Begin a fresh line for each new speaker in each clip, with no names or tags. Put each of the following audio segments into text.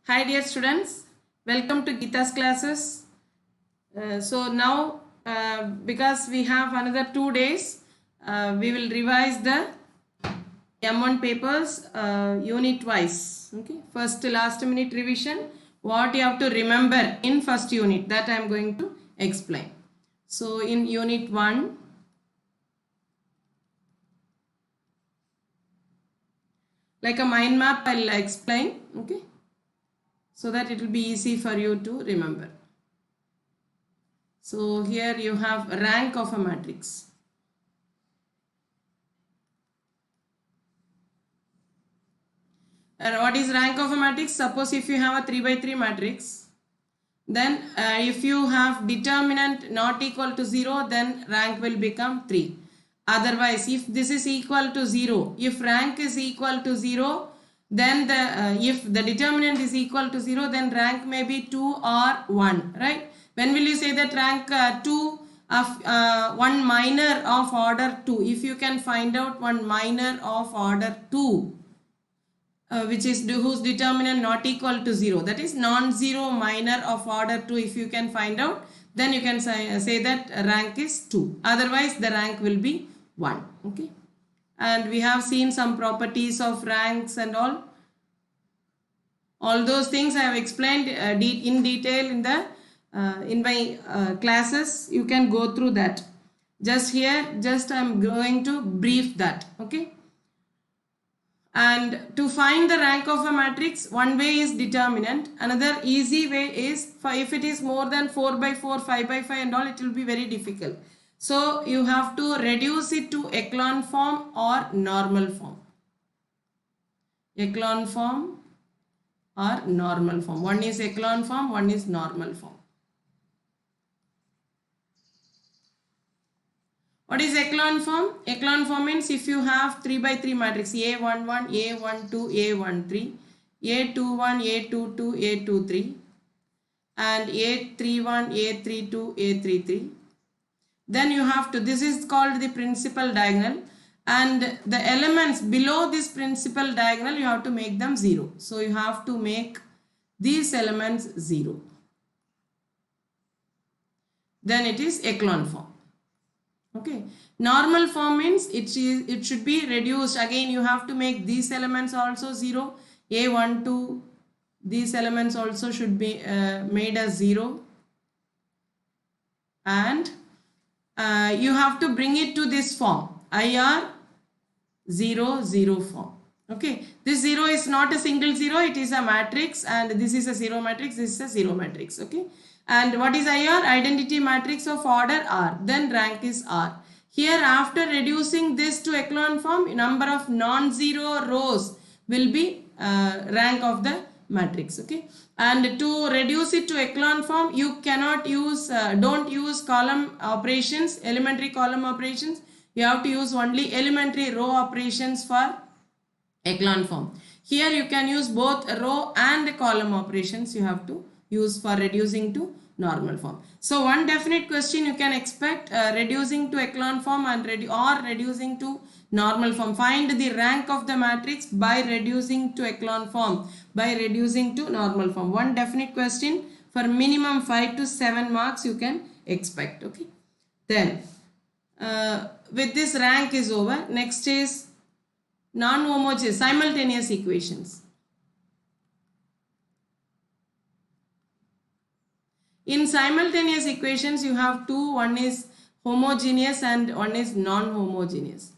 Hi dear students, welcome to Gita's classes. So now because we have another 2 days, we will revise the M1 papers unit wise. Okay, first to last minute revision, what you have to remember in first unit, that I am going to explain. So in unit 1, like a mind map, I'll explain. Okay, so that it will be easy for you to remember. So here you have rank of a matrix. And what is rank of a matrix? Suppose if you have a 3 by 3 matrix, then if you have determinant not equal to 0, then rank will become 3. Otherwise, if this is equal to 0, if rank is equal to 0, then if the determinant is equal to 0, then rank may be 2 or 1, right? When will you say that rank 2 of one minor of order 2? If you can find out one minor of order 2, which is whose determinant not equal to 0, that is non-zero minor of order 2, if you can find out, then you can say that rank is 2. Otherwise the rank will be 1. Okay, and we have seen some properties of ranks and all those things I have explained in detail in my classes. You can go through that. Just I am going to brief that. Okay, and to find the rank of a matrix, one way is determinant. Another easy way is, if it is more than 4 by 4, 5 by 5 and all, it will be very difficult. So you have to reduce it to echelon form or normal form. Echelon form or normal form. One is echelon form, one is normal form. What is echelon form? Echelon form means if you have 3 by 3 matrix A11, A12, A13, A21, A22, A23 and A31, A32, A33, then you have to, this is called the principal diagonal, and the elements below this principal diagonal you have to make them 0. So you have to make these elements 0. Then it is echelon form. Okay, normal form means it should be reduced. Again you have to make these elements also 0. A12, these elements also should be made as 0, and you have to bring it to this form, IR 0 0 form. Okay, this 0 is not a single 0, it is a matrix, and this is a 0 matrix, this is a 0 matrix. Okay, and what is IR? Identity matrix of order R, then rank is R. Here after reducing this to echelon form, number of non-zero rows will be rank of the matrix. Okay, and to reduce it to echelon form, you cannot use, don't use column operations, elementary column operations. You have to use only elementary row operations for echelon form. Here you can use both row and column operations, you have to use for reducing to normal form. So one definite question you can expect, reducing to echelon form and reducing to normal form. Find the rank of the matrix by reducing to echelon form, by reducing to normal form. One definite question for minimum 5 to 7 marks you can expect. Okay, then with this rank is over. Next is non-homogeneous simultaneous equations. In simultaneous equations you have two, one is homogeneous and one is non-homogeneous.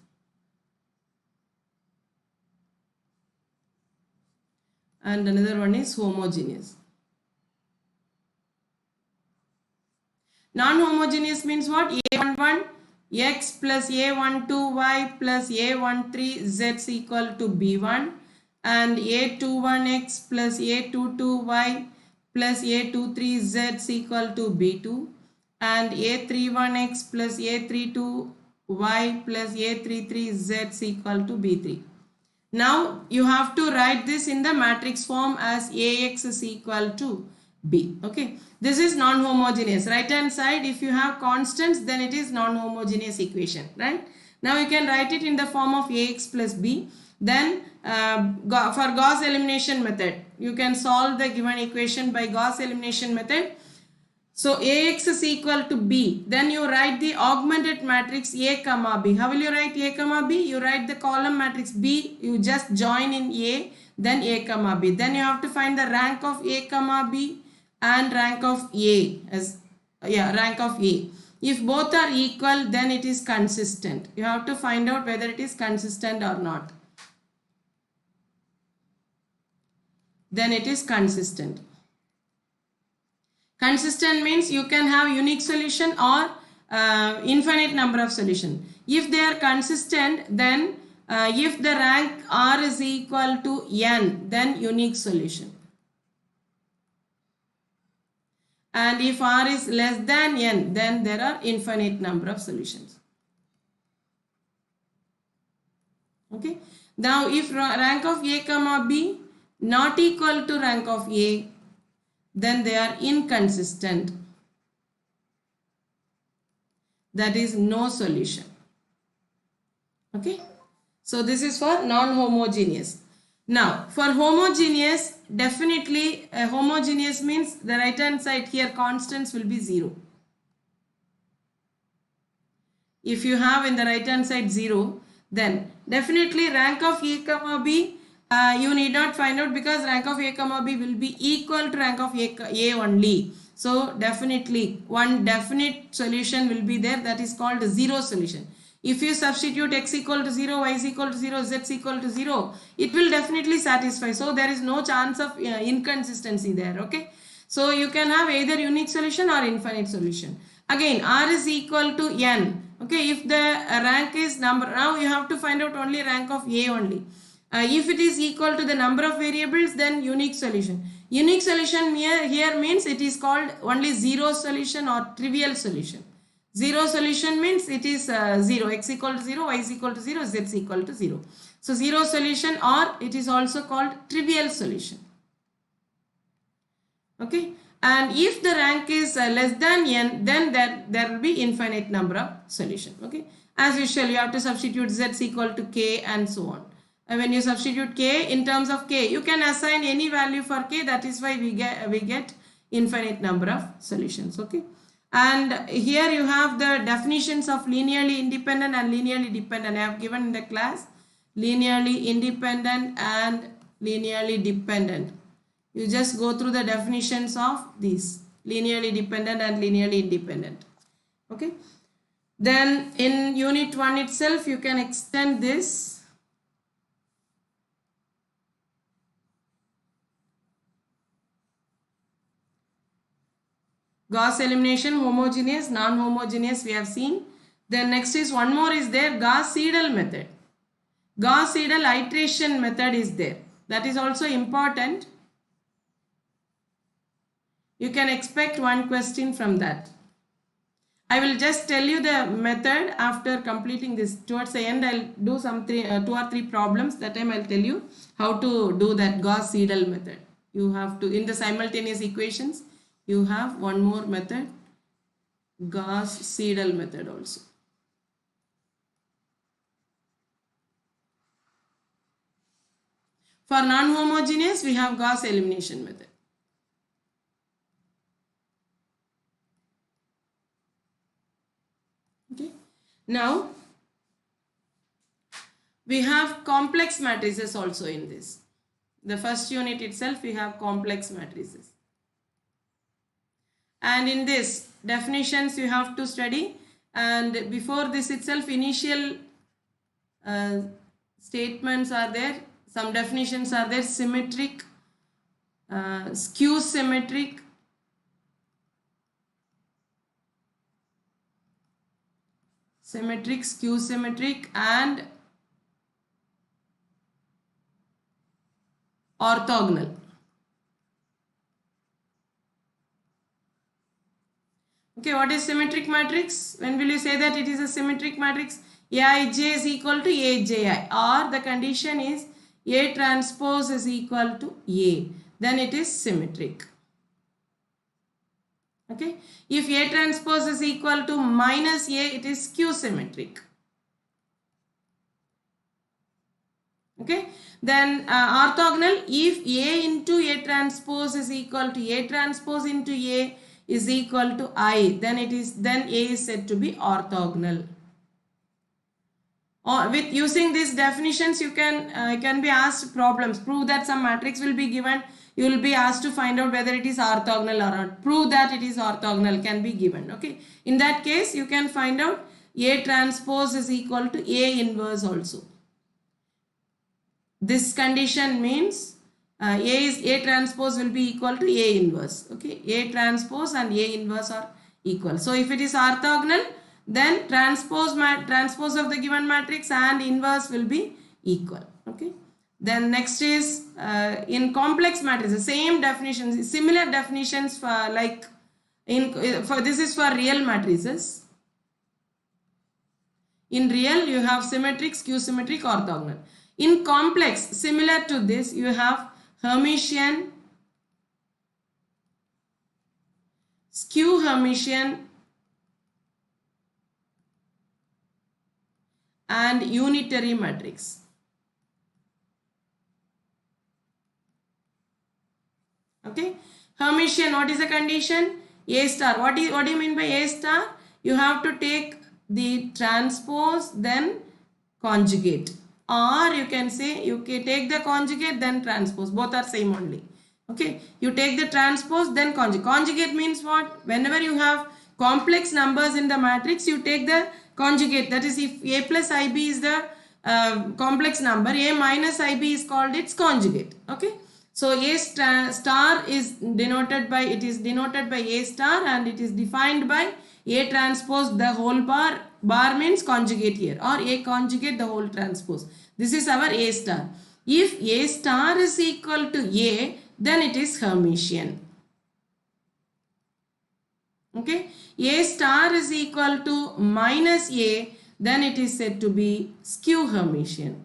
And another one is homogeneous. Non-homogeneous means what? A11 x plus A12 y plus A13 z is equal to B1, and A21 x plus A22 y plus A23 z is equal to B2, and A31 x plus A32 y plus A33 z is equal to B3. Now you have to write this in the matrix form as AX is equal to B. Okay, this is non-homogeneous. Right hand side, if you have constants, then it is non-homogeneous equation, right? Now you can write it in the form of AX plus B. Then for Gauss elimination method, you can solve the given equation by Gauss elimination method. So Ax is equal to B. Then you write the augmented matrix A comma B. How will you write A comma B? You write the column matrix B. You just join in A, then A comma B. Then you have to find the rank of A comma B and rank of A as rank of A. If both are equal, then it is consistent. You have to find out whether it is consistent or not. Then it is consistent. Consistent means you can have unique solution or infinite number of solution. If they are consistent, then if the rank R is equal to n, then unique solution. And if R is less than n, then there are infinite number of solutions. Okay. Now if rank of A comma B not equal to rank of A, then they are inconsistent. That is no solution. Okay. So this is for non-homogeneous. Now for homogeneous, definitely homogeneous means the right hand side here constants will be 0. If you have in the right hand side 0, then definitely rank of A comma B you need not find out, because rank of A comma B will be equal to rank of A only. So definitely one definite solution will be there, that is called zero solution. If you substitute x equal to 0, y is equal to 0, z is equal to 0, it will definitely satisfy. So there is no chance of inconsistency there. Okay. So you can have either unique solution or infinite solution. Again, R is equal to n. Okay. If the rank is number, now you have to find out only rank of A only. If it is equal to the number of variables, then unique solution. Unique solution here means it is called only zero solution or trivial solution. Zero solution means it is 0, x equal to 0, y is equal to 0, z is equal to 0. So zero solution, or it is also called trivial solution. Okay. And if the rank is less than n, then there will be infinite number of solution. Okay. As usual, you have to substitute z is equal to k and so on. When you substitute k in terms of k, you can assign any value for k. That is why we get infinite number of solutions. Okay. And here you have the definitions of linearly independent and linearly dependent. I have given in the class linearly independent and linearly dependent. You just go through the definitions of these linearly dependent and linearly independent. Okay. Then in unit 1 itself, you can extend this. Gauss elimination, homogeneous, non-homogeneous we have seen. Then next is one more is there, Gauss-Seidel method. Gauss-Seidel iteration method is there. That is also important. You can expect one question from that. I will just tell you the method after completing this. Towards the end, I'll do some 2 or 3 problems. That time I'll tell you how to do that Gauss-Seidel method. You have to, in the simultaneous equations, you have one more method, Gauss-Seidel method also. For non-homogeneous, we have Gauss elimination method. Okay. Now, we have complex matrices also in this. The first unit itself, we have complex matrices. And in this, definitions you have to study, and before this itself, initial statements are there, some definitions are there, symmetric, skew symmetric, skew symmetric, and orthogonal. Okay, what is symmetric matrix? When will you say that it is a symmetric matrix? Aij is equal to Aji, or the condition is A transpose is equal to A. Then it is symmetric. Okay, if A transpose is equal to minus A, it is skew symmetric. Okay, then orthogonal, if A into A transpose is equal to A transpose into A is equal to I, then A is said to be orthogonal. Or with using these definitions, you can be asked problems. Prove that some matrix will be given. You will be asked to find out whether it is orthogonal or not. Prove that it is orthogonal can be given. Okay. In that case, you can find out A transpose is equal to A inverse also. This condition means A transpose will be equal to A inverse. Okay. A transpose and A inverse are equal. So if it is orthogonal, then transpose of the given matrix and inverse will be equal. Okay. Then next is in complex matrices, same definitions, similar definitions for like for this is for real matrices. In real, you have symmetric, skew symmetric, orthogonal. In complex, similar to this, you have Hermitian, skew Hermitian, and unitary matrix. Okay, Hermitian, what is the condition? A star. What do you mean by A star? You have to take the transpose, then conjugate. Or you can say you can take the conjugate, then transpose. Both are same only. Okay, you take the transpose, then conjugate. Conjugate means what? Whenever you have complex numbers in the matrix, you take the conjugate. That is, if A plus IB is the complex number, A minus IB is called its conjugate. Okay. So A star is denoted by A star, and it is defined by A transpose the whole bar. Bar means conjugate here, or A conjugate the whole transpose. This is our A star. If A star is equal to A, then it is Hermitian. Okay. A star is equal to minus A, then it is said to be skew Hermitian.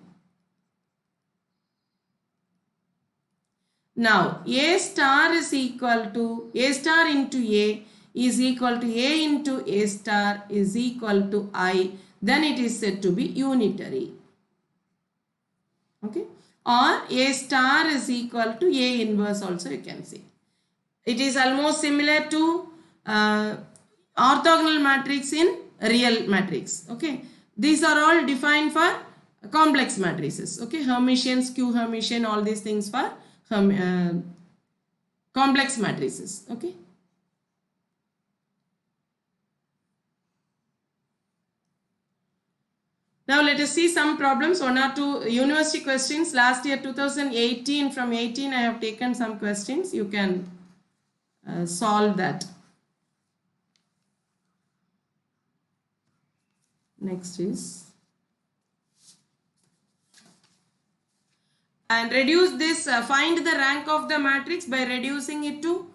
Now, A star is equal to A star into A is equal to A into A star is equal to I, then it is said to be unitary. Okay. Or A star is equal to A inverse also you can say. It is almost similar to orthogonal matrix in real matrix. Okay. These are all defined for complex matrices. Okay. Hermitian, skew Hermitian, all these things for complex matrices. Okay. Now let us see some problems, one or two university questions. Last year 2018, from 18 I have taken some questions. You can solve that. Next is, and reduce this, find the rank of the matrix by reducing it to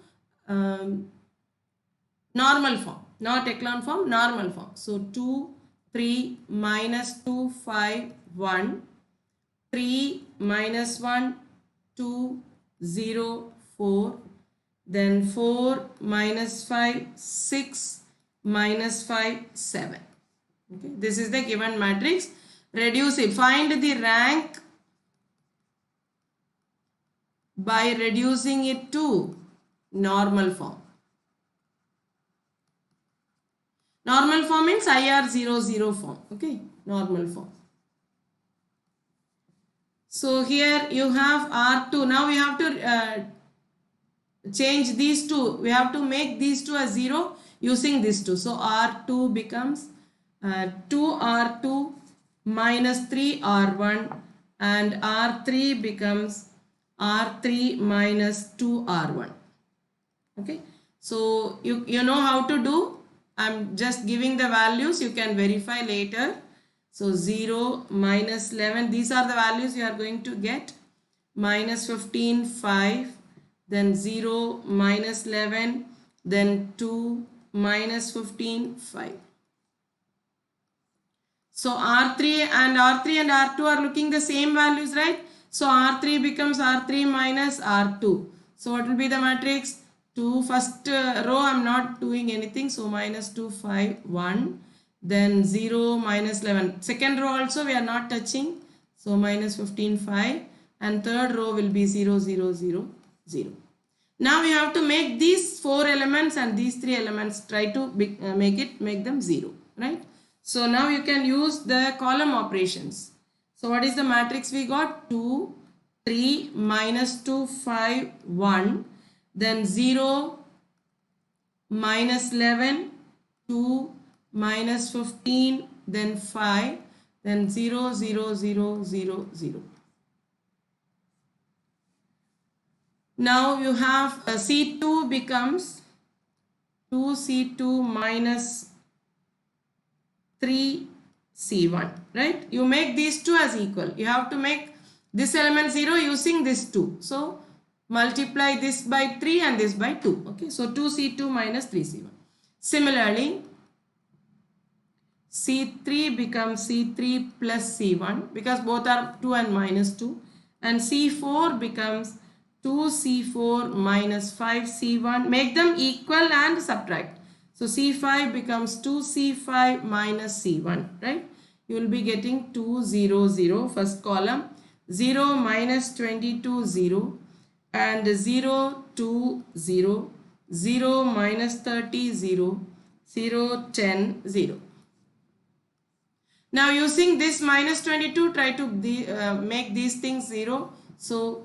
normal form, not echelon form, normal form. So 2, 3, minus 2, 5, 1, 3, minus 1, 2, 0, 4, then 4, minus 5, 6, minus 5, 7. Okay, this is the given matrix. Reduce it. Find the rank by reducing it to normal form. Normal form means IR00 form. Okay, normal form. So here you have R2. Now we have to change these two. We have to make these two as 0 using this 2. So R2 becomes 2R2 minus 3R1, and R3 becomes R3 minus 2R1. Okay. So you know how to do. I'm just giving the values. You can verify later. So 0, minus 11. These are the values you are going to get. Minus 15, 5. Then 0, minus 11. Then 2, minus 15, 5. So R3 and R2 are looking the same values, right? So R3 becomes R3 minus R2. So what will be the matrix? 2, first row I am not doing anything. So minus 2, 5, 1. Then 0, minus 11. Second row also we are not touching. So minus 15, 5, and third row will be 0, 0, 0, 0. Now we have to make these 4 elements and these 3 elements, try to make them 0, right? So now you can use the column operations. So what is the matrix we got? 2, 3, minus 2, 5, 1, then 0, minus 11, 2, minus 15, then 5, then 0, 0, 0, 0, 0. Now you have C2 becomes 2C2 minus 3C1, right? You make these two as equal. You have to make this element 0 using this 2. So multiply this by 3 and this by 2. Okay, so 2C2 minus 3C1. Similarly, C3 becomes C3 plus C1 because both are 2 and minus 2, and C4 becomes 2C4 minus 5C1. Make them equal and subtract. So C5 becomes 2C5 minus C1, right? You will be getting 2, 0, 0, first column, 0, minus 22, 0, and 0, 2, 0, 0, minus 30, 0, 0, 10, 0. Now using this minus 22, try to make these things 0. So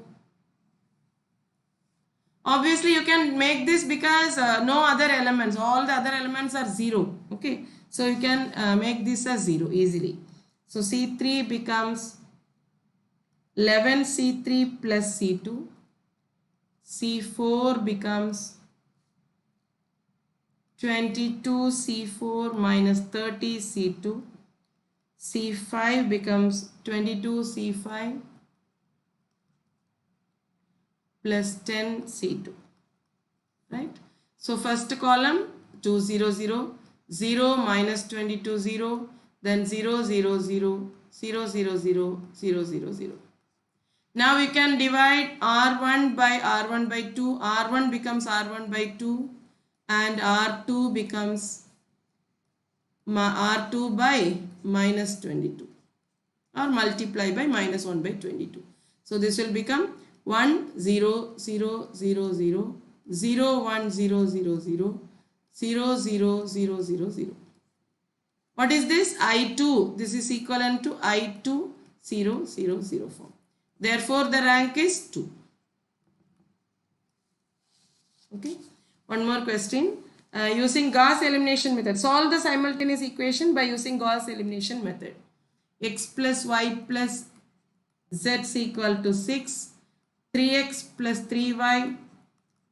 obviously you can make this because no other elements, all the other elements are 0. Okay, so you can make this as 0 easily. So C3 becomes 11 C3 plus C2. C4 becomes 22 C4 minus 30 C2. C5 becomes 22 C5 plus 10 C2, right? So first column 2, 0, 0, 0, minus 22, 0, then 0, 0, 0, 0, 0, 0, 0, 0, 0. Now we can divide R1 by R1 by 2. R1 becomes R1 by 2 and R2 becomes R2 by minus 22, or multiply by minus 1 by 22. So this will become 1, 0, 0, 0, 0, 0, 1, 0, 0, 0, 0, 0, 0, 0, 0. What is this? I2. This is equivalent to I2 0, 0, 0 form. Therefore, the rank is 2. Okay. One more question. Using Gauss elimination method. Solve the simultaneous equation by using Gauss elimination method. X plus y plus z is equal to 6. 3x plus 3y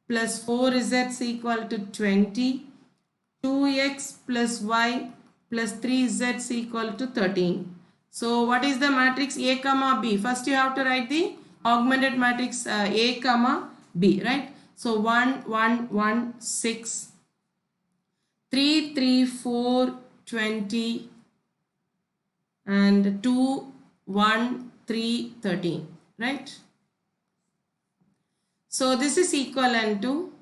plus 4z is equal to 20. 2x plus y plus 3z is equal to 13. So what is the matrix A comma B? First you have to write the augmented matrix A comma B, right? So 1, 1, 1, 6. 3, 3, 4, 20, and 2, 1, 3, 13, right? So this is equivalent to,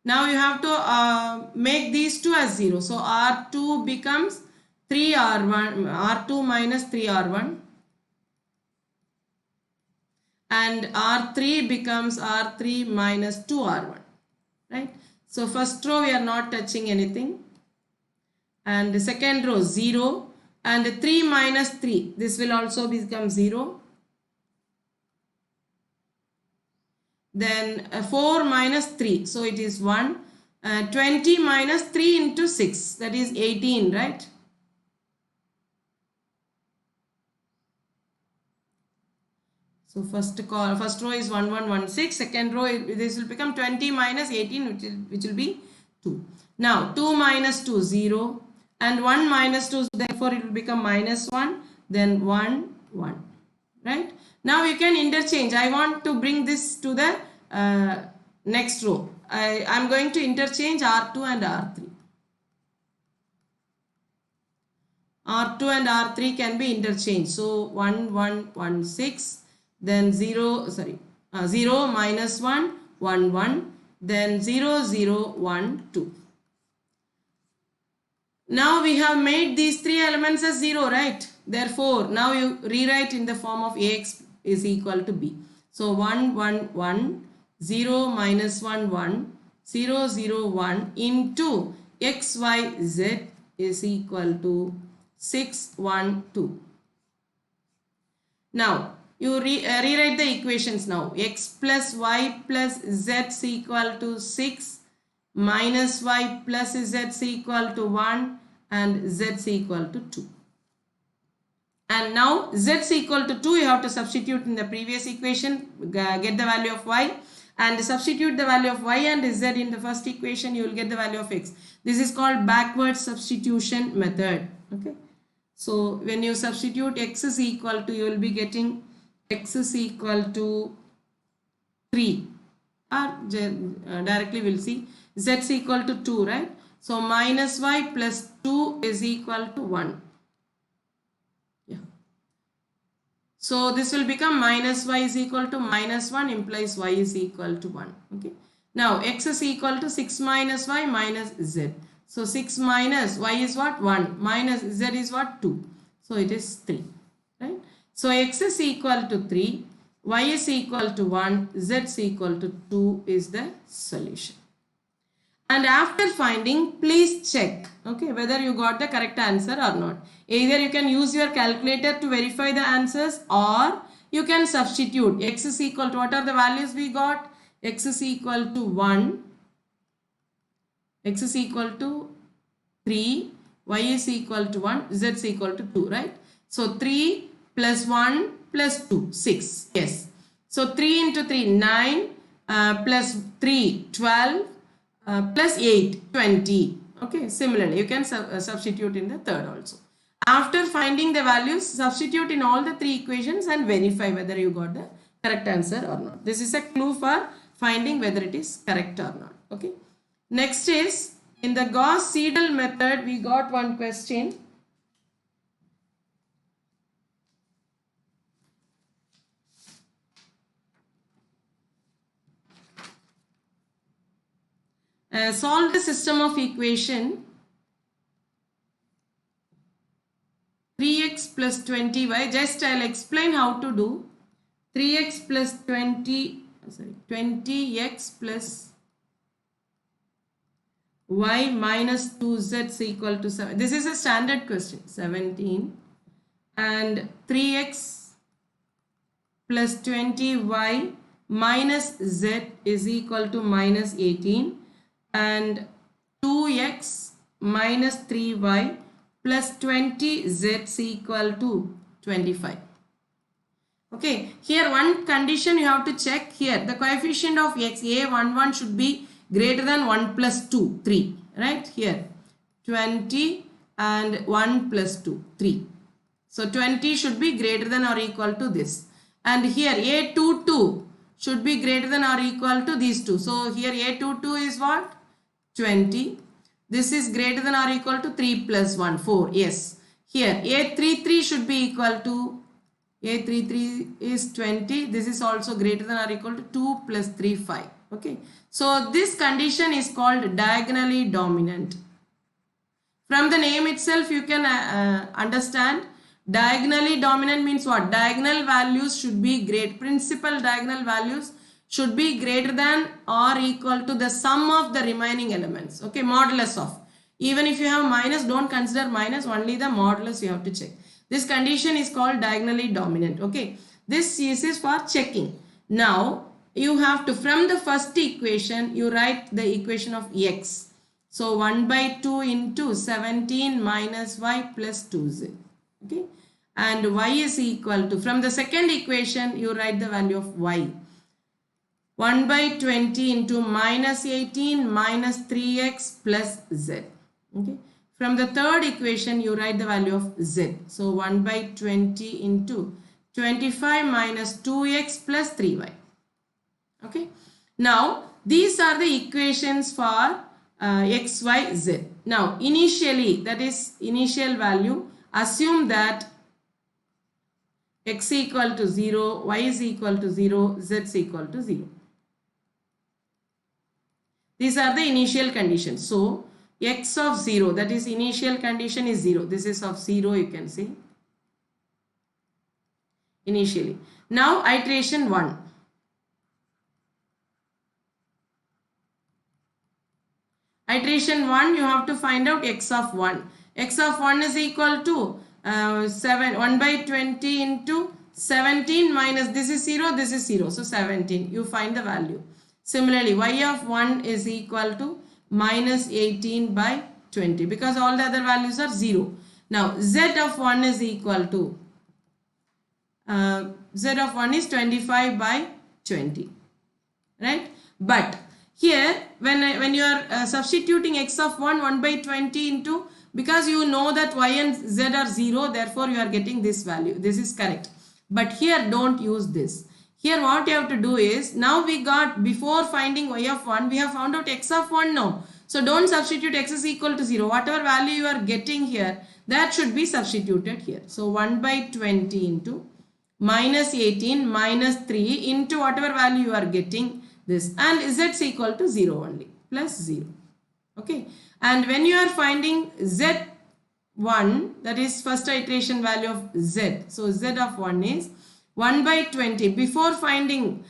now you have to make these two as 0. So R2 becomes 3R1, R2 minus 3R1, and R3 becomes R3 minus 2R1, right? So first row we are not touching anything, and the second row 0, and 3 minus 3, this will also become 0. Then 4 minus 3, so it is 1. 20 minus 3 into 6, that is 18, right? So first row is 1, 1, 1, 6. Second row, this will become 20 minus 18, which will be 2. Now 2 minus 2, 0, and 1 minus 2, therefore it will become minus 1, then 1, 1, right? Now you can interchange. I want to bring this to the next row. I am going to interchange R2 and R3. R2 and R3 can be interchanged. So 1, 1, 1, 6. Then 0 minus 1, 1, 1, then 0, 0, 1, 2. Now we have made these three elements as 0, right? Therefore, now you rewrite in the form of Ax is equal to B. So 1, 1, 1, 0, minus 1, 1, 0, 0, 1 into x, y, z is equal to 6, 1, 2. Now, you rewrite the equations now. X plus y plus z is equal to 6, minus y plus z is equal to 1 and z is equal to 2. And now z is equal to 2, you have to substitute in the previous equation, get the value of y, and substitute the value of y and z in the first equation, you will get the value of x. This is called backward substitution method. Okay. So when you substitute x is equal to, you will be getting x is equal to 3, or directly we'll see z is equal to 2, right? So minus y plus 2 is equal to 1. Yeah. So this will become minus y is equal to minus 1 implies y is equal to 1. Okay. Now x is equal to 6 minus y minus z. So 6 minus y is what? 1 minus z is what? 2. So it is 3. Right. So x is equal to 3, y is equal to 1, z is equal to 2 is the solution. And after finding, please check, okay, whether you got the correct answer or not. Either you can use your calculator to verify the answers, or you can substitute. X is equal to, what are the values we got? X is equal to 1, x is equal to 3, y is equal to 1, z is equal to 2, right? So 3 plus 1 plus 2, 6. Yes. So 3 into 3, 9, plus 3, 12, plus 8, 20. Okay, similarly, you can substitute in the third also. After finding the values, substitute in all the three equations and verify whether you got the correct answer or not. This is a clue for finding whether it is correct or not. Okay. Next is, in the Gauss-Seidel method, we got one question. Solve the system of equation 3x plus 20y. Just I'll explain how to do. 3x plus 20x plus y minus 2z is equal to 7. This is a standard question, 17. And 3x plus 20y minus z is equal to minus 18. And 2x minus 3y plus 20z is equal to 25. Okay, here one condition you have to check here. The coefficient of x, a11 should be greater than 1 plus 2, 3. Right here, 20 and 1 plus 2, 3. So 20 should be greater than or equal to this. And here a22 should be greater than or equal to these two. So here a22 is what? 20. This is greater than or equal to 3 plus 1, 4. Yes. Here a33 should be equal to, a33 is 20. This is also greater than or equal to 2 plus 3, 5. Okay. So this condition is called diagonally dominant. From the name itself you can understand. Diagonally dominant means what? Diagonal values should be great. Principal diagonal values should be greater than or equal to the sum of the remaining elements. Okay, modulus of. Even if you have minus, don't consider minus, only the modulus you have to check. This condition is called diagonally dominant. Okay, this is for checking. Now, you have to, from the first equation, you write the equation of x. So, 1 by 2 into 17 minus y plus 2z. Okay, and y is equal to, from the second equation, you write the value of y. 1 by 20 into minus 18 minus 3x plus z. Okay. From the third equation, you write the value of z. So 1 by 20 into 25 minus 2x plus 3y. Okay. Now, these are the equations for x, y, z. Now, initially, that is initial value, assume that x equal to 0, y is equal to 0, z is equal to 0. These are the initial conditions. So, x of 0, that is initial condition is 0. This is of 0, you can see. initially. Now iteration 1. Iteration 1, you have to find out x of 1. X of 1 is equal to 1 by 20 into 17 minus this is 0, this is 0. So 17, you find the value. Similarly, y of 1 is equal to minus 18 by 20 because all the other values are 0. Now z of 1 is equal to z of 1 is 25 by 20, right? But here when you are substituting x of 1 by 20 into, because you know that y and z are 0, therefore you are getting this value. This is correct. But here don't use this. Here what you have to do is, now we got, before finding y of 1, we have found out x of 1 now. So don't substitute x is equal to 0. Whatever value you are getting here, that should be substituted here. So 1 by 20 into minus 18 minus 3 into whatever value you are getting this, and z is equal to 0 only, plus 0. Okay. And when you are finding z1, that is first iteration value of z. So z of 1 is 1 by 20. Before finding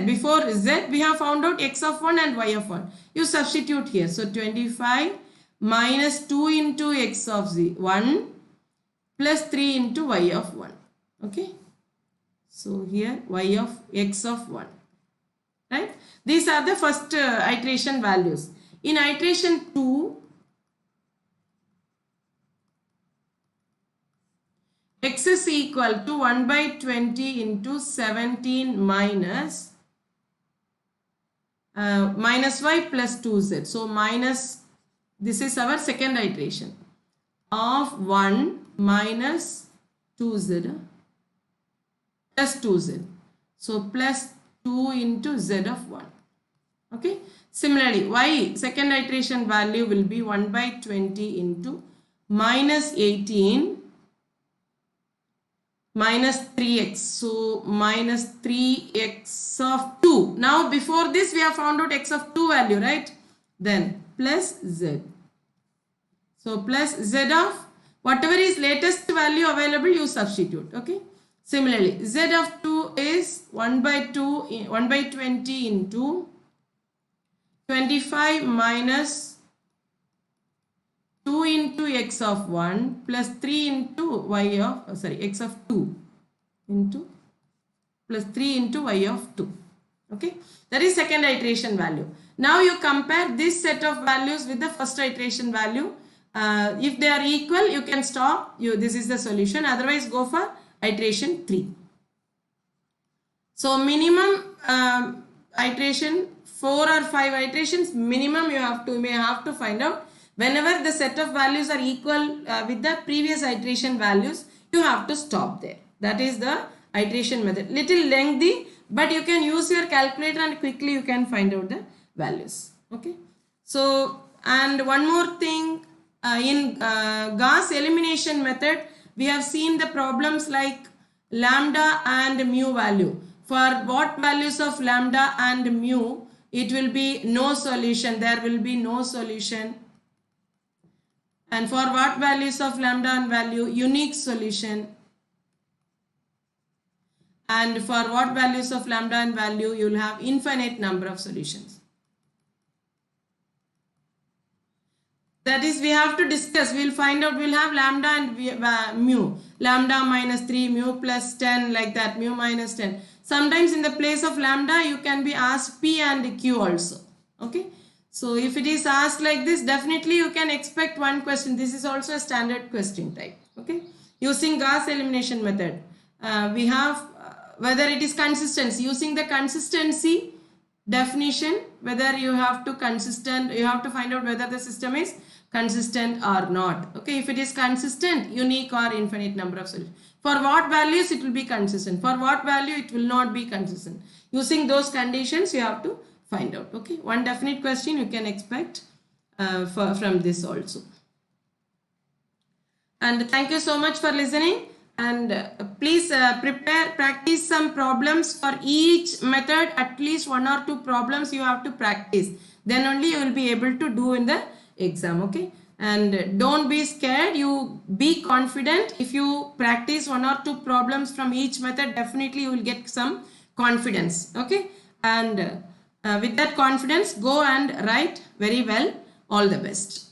before z, we have found out x of 1 and y of 1. You substitute here. So 25 minus 2 into x of 1 plus 3 into y of 1. Okay. So here y of x of 1. Right. These are the first iteration values. In iteration 2, x is equal to 1 by 20 into 17 minus y plus 2z. So minus, this is our second iteration of 1 minus 2z plus 2z. So plus 2 into z of 1. Okay. Similarly, y second iteration value will be 1 by 20 into minus 18 minus 3x. So minus 3x of 2. Now before this we have found out x of 2 value, right? Then plus z. So plus z of whatever is latest value available, you substitute. Okay. Similarly, z of 2 is 1 by 20 into 25 minus 2 into x of 1 plus 3 into y of, x of 2 into plus 3 into y of 2. Okay. That is second iteration value. Now you compare this set of values with the first iteration value. If they are equal, you can stop. This is the solution. Otherwise, go for iteration 3. So minimum iteration 4 or 5 iterations minimum you may have to find out. Whenever the set of values are equal with the previous iteration values, you have to stop there. That is the iteration method. Little lengthy, but you can use your calculator and quickly you can find out the values. Okay. So, and one more thing, in Gauss elimination method, we have seen the problems like lambda and mu value. For what values of lambda and mu, it will be no solution. There will be no solution. And for what values of lambda and value, unique solution. And for what values of lambda and value, you will have infinite number of solutions. That is, we have to discuss. We will find out. We will have lambda and mu. Lambda minus 3, mu plus 10, like that. Mu minus 10. Sometimes in the place of lambda, you can be asked P and Q also. Okay. So if it is asked like this, definitely you can expect one question. This is also a standard question type. Okay. Using Gauss elimination method, we have whether it is consistency. Using the consistency definition, whether you have to find out whether the system is consistent or not. Okay. If it is consistent, unique or infinite number of solutions. For what values it will be consistent. For what value it will not be consistent. Using those conditions, you have to find out. Okay. One definite question you can expect from this also. And thank you so much for listening. And please practice some problems for each method. At least 1 or 2 problems you have to practice. Then only you will be able to do in the exam. Okay. and don't be scared. You be confident. If you practice 1 or 2 problems from each method, definitely you will get some confidence. Okay, and with that confidence, go and write very well. All the best.